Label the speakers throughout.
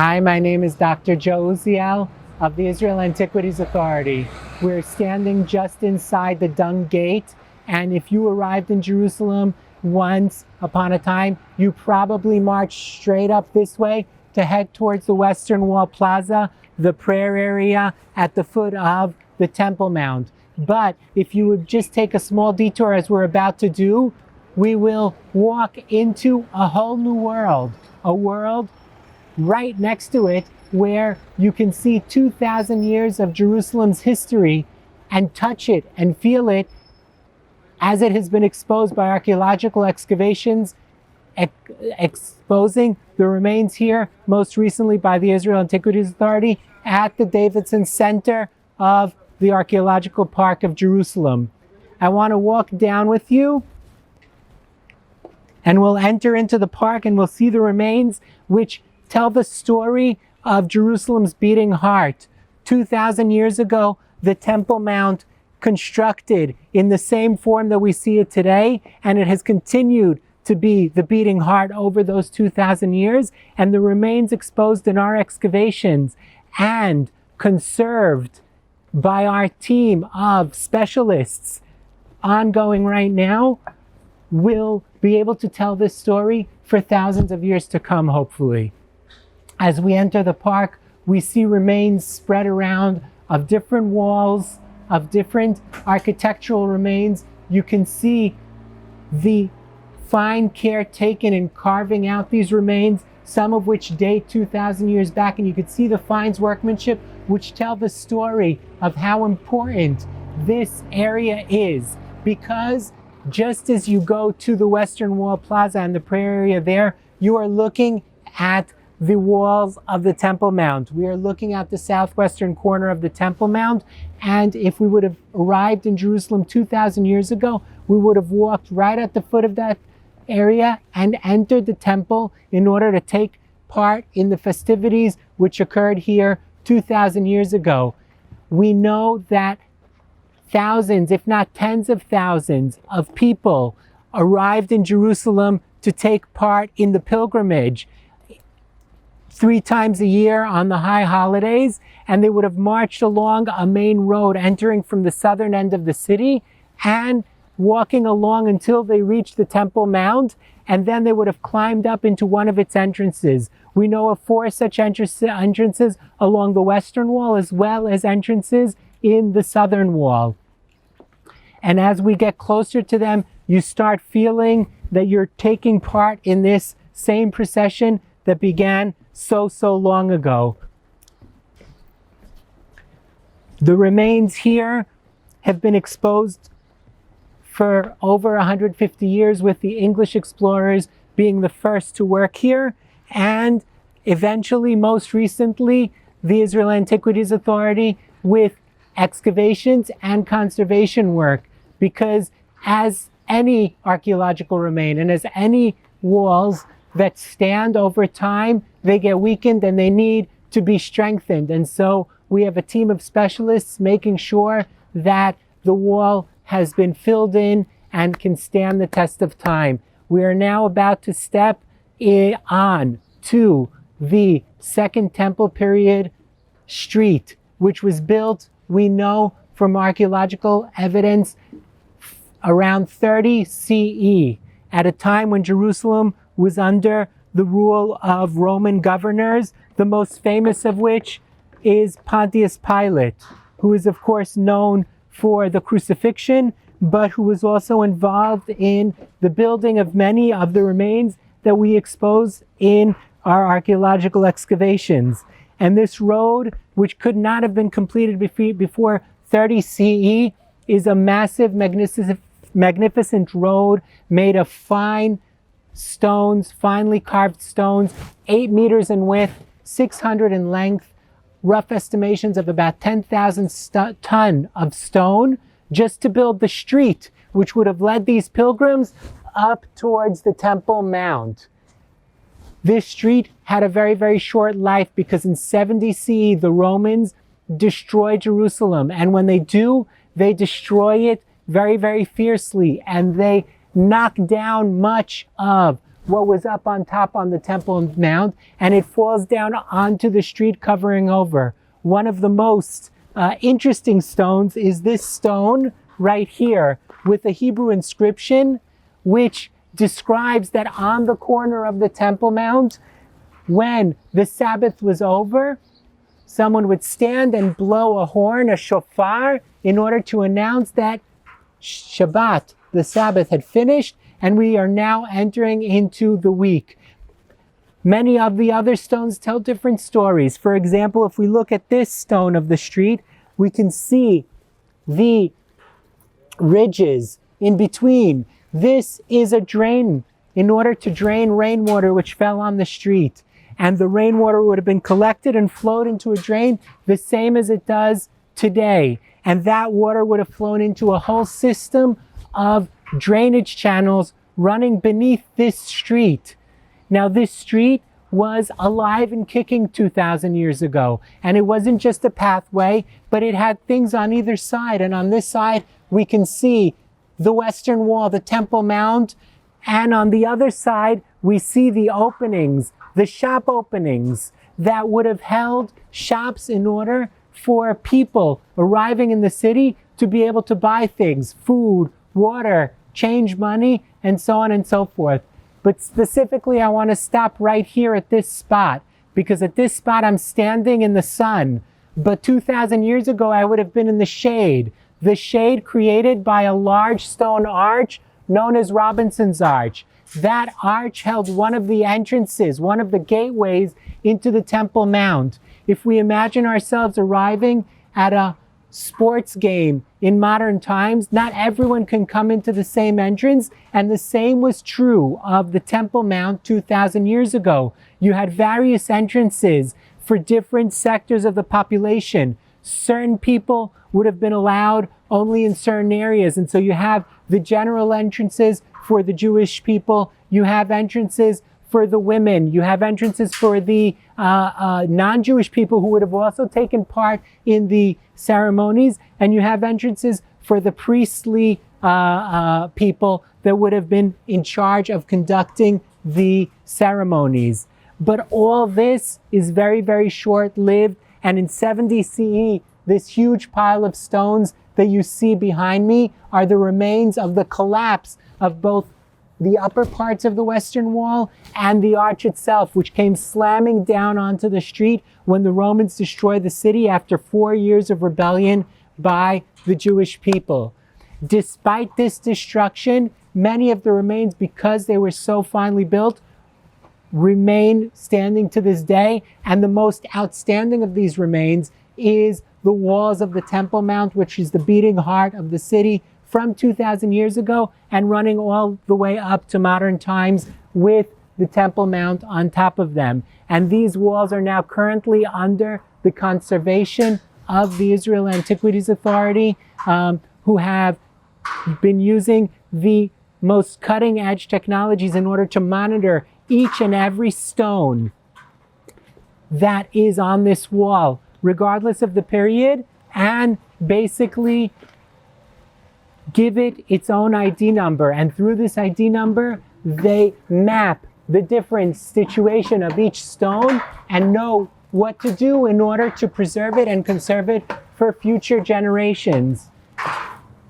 Speaker 1: Hi, my name is Dr. Joe Uziel of the Israel Antiquities Authority. We're standing just inside the Dung Gate, and if you arrived in Jerusalem once upon a time, you probably marched straight up this way to head towards the Western Wall Plaza, the prayer area at the foot of the Temple Mount. But if you would just take a small detour as we're about to do, we will walk into a whole new world, a world right next to it where you can see 2,000 years of Jerusalem's history and touch it and feel it as it has been exposed by archaeological excavations, exposing the remains here, most recently by the Israel Antiquities Authority at the Davidson Center of the Archaeological Park of Jerusalem. I want to walk down with you, and we'll enter into the park and we'll see the remains which tell the story of Jerusalem's beating heart. 2,000 years ago, the Temple Mount constructed in the same form that we see it today, and it has continued to be the beating heart over those 2,000 years, and the remains exposed in our excavations and conserved by our team of specialists ongoing right now will be able to tell this story for thousands of years to come, hopefully. As we enter the park, we see remains spread around of different walls, of different architectural remains. You can see the fine care taken in carving out these remains, some of which date 2,000 years back, and you can see the fine workmanship which tell the story of how important this area is. Because just as you go to the Western Wall Plaza and the prayer area there, you are looking at the walls of the Temple Mount. We are looking at the southwestern corner of the Temple Mount, and if we would have arrived in Jerusalem 2,000 years ago, we would have walked right at the foot of that area and entered the temple in order to take part in the festivities which occurred here 2,000 years ago. We know that thousands, if not tens of thousands, of people arrived in Jerusalem to take part in the pilgrimage 3 times a year on the high holidays, and they would have marched along a main road entering from the southern end of the city and walking along until they reached the Temple Mount, and then they would have climbed up into one of its entrances. We know of 4 such entrances along the western wall, as well as entrances in the southern wall. And as we get closer to them, you start feeling that you're taking part in this same procession that began so long ago. The remains here have been exposed for over 150 years, with the English explorers being the first to work here, and eventually, most recently, the Israel Antiquities Authority with excavations and conservation work. Because as any archaeological remain and as any walls that stand over time, they get weakened and they need to be strengthened. And so we have a team of specialists making sure that the wall has been filled in and can stand the test of time. We are now about to step on to the Second Temple Period street, which was built, we know from archaeological evidence, around 30 CE, at a time when Jerusalem was under the rule of Roman governors, the most famous of which is Pontius Pilate, who is of course known for the crucifixion, but who was also involved in the building of many of the remains that we expose in our archaeological excavations. And this road, which could not have been completed before 30 CE, is a massive, magnificent road made of fine stones, finely carved stones, 8 meters in width, 600 in length, rough estimations of about 10,000 ton of stone, just to build the street, which would have led these pilgrims up towards the Temple Mount. This street had a very short life, because in 70 CE, the Romans destroy Jerusalem. And when they do, they destroy it very fiercely, and they knock down much of what was up on top on the Temple Mount, and it falls down onto the street, covering over. One of the most interesting stones is this stone right here with a Hebrew inscription, which describes that on the corner of the Temple Mount, when the Sabbath was over, someone would stand and blow a horn, a shofar, in order to announce that Shabbat, the Sabbath, had finished, and we are now entering into the week. Many of the other stones tell different stories. For example, if we look at this stone of the street, we can see the ridges in between. This is a drain in order to drain rainwater which fell on the street. And the rainwater would have been collected and flowed into a drain the same as it does today. And that water would have flown into a whole system of drainage channels running beneath this street. Now, this street was alive and kicking 2,000 years ago. And it wasn't just a pathway, but it had things on either side. And on this side, we can see the Western Wall, the Temple Mount. And on the other side, we see the openings, the shop openings that would have held shops in order for people arriving in the city to be able to buy things, food, water, change money, and so on and so forth. But specifically, I want to stop right here at this spot, because at this spot, I'm standing in the sun. But 2,000 years ago, I would have been in the shade created by a large stone arch known as Robinson's Arch. That arch held one of the entrances, one of the gateways into the Temple Mount. If we imagine ourselves arriving at a sports game in modern times, not everyone can come into the same entrance, and the same was true of the Temple Mount 2,000 years ago. You had various entrances for different sectors of the population. Certain people would have been allowed only in certain areas, and so you have the general entrances for the Jewish people, you have entrances for the women, you have entrances for the non-Jewish people who would have also taken part in the ceremonies, and you have entrances for the priestly people that would have been in charge of conducting the ceremonies. But all this is very, very short-lived, and in 70 CE, this huge pile of stones that you see behind me are the remains of the collapse of both the upper parts of the Western Wall and the arch itself, which came slamming down onto the street when the Romans destroyed the city after 4 years of rebellion by the Jewish people. Despite this destruction, many of the remains, because they were so finely built, remain standing to this day. And the most outstanding of these remains is the walls of the Temple Mount, which is the beating heart of the city from 2,000 years ago and running all the way up to modern times with the Temple Mount on top of them. And these walls are now currently under the conservation of the Israel Antiquities Authority, who have been using the most cutting-edge technologies in order to monitor each and every stone that is on this wall, regardless of the period, and basically give it its own ID number. And through this ID number, they map the different situation of each stone and know what to do in order to preserve it and conserve it for future generations.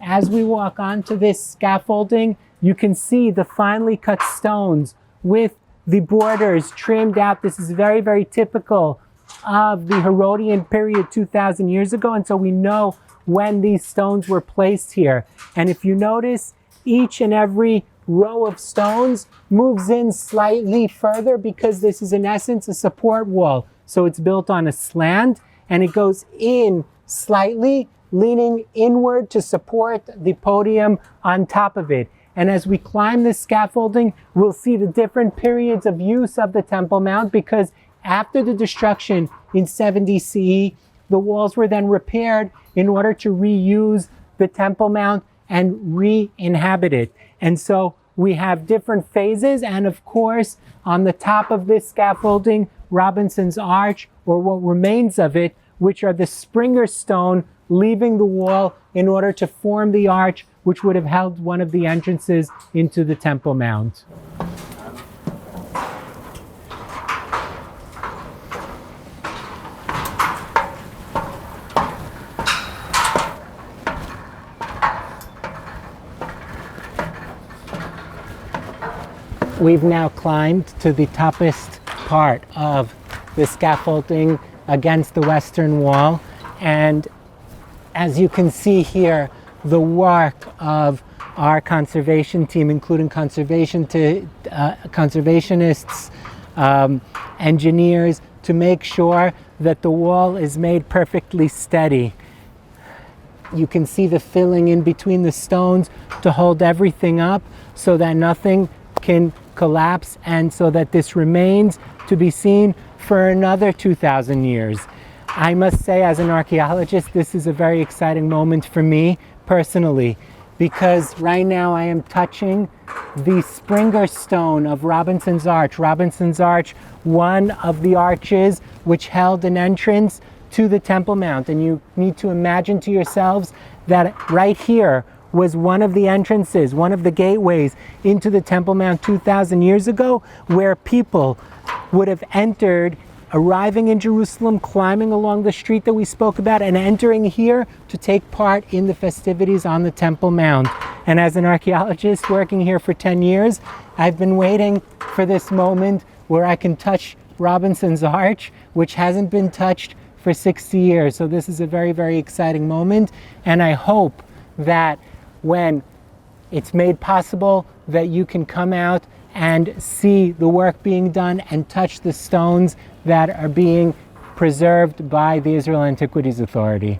Speaker 1: As we walk onto this scaffolding, you can see the finely cut stones with the borders trimmed out. This is very, very typical of the Herodian period 2,000 years ago, and so we know when these stones were placed here. And if you notice, each and every row of stones moves in slightly further because this is in essence a support wall. So it's built on a slant and it goes in slightly, leaning inward to support the podium on top of it. And as we climb this scaffolding, we'll see the different periods of use of the Temple Mount, because after the destruction in 70 CE, the walls were then repaired in order to reuse the Temple Mount and re-inhabit it. And so we have different phases, and of course, on the top of this scaffolding, Robinson's Arch, or what remains of it, which are the Springer stone leaving the wall in order to form the arch, which would have held one of the entrances into the Temple Mount. We've now climbed to the toppest part of the scaffolding against the western wall, and as you can see here, the work of our conservation team, including conservationists, engineers, to make sure that the wall is made perfectly steady. You can see the filling in between the stones to hold everything up so that nothing can collapse, and so that this remains to be seen for another 2,000 years. I must say, as an archaeologist, this is a very exciting moment for me personally, because right now I am touching the Springer stone of Robinson's Arch. Robinson's Arch, one of the arches which held an entrance to the Temple Mount. And you need to imagine to yourselves that right here was one of the entrances, one of the gateways into the Temple Mount 2,000 years ago, where people would have entered, arriving in Jerusalem, climbing along the street that we spoke about, and entering here to take part in the festivities on the Temple Mount. And as an archaeologist working here for 10 years, I've been waiting for this moment where I can touch Robinson's Arch, which hasn't been touched for 60 years. So this is a very, very exciting moment, and I hope that when it's made possible that you can come out and see the work being done and touch the stones that are being preserved by the Israel Antiquities Authority.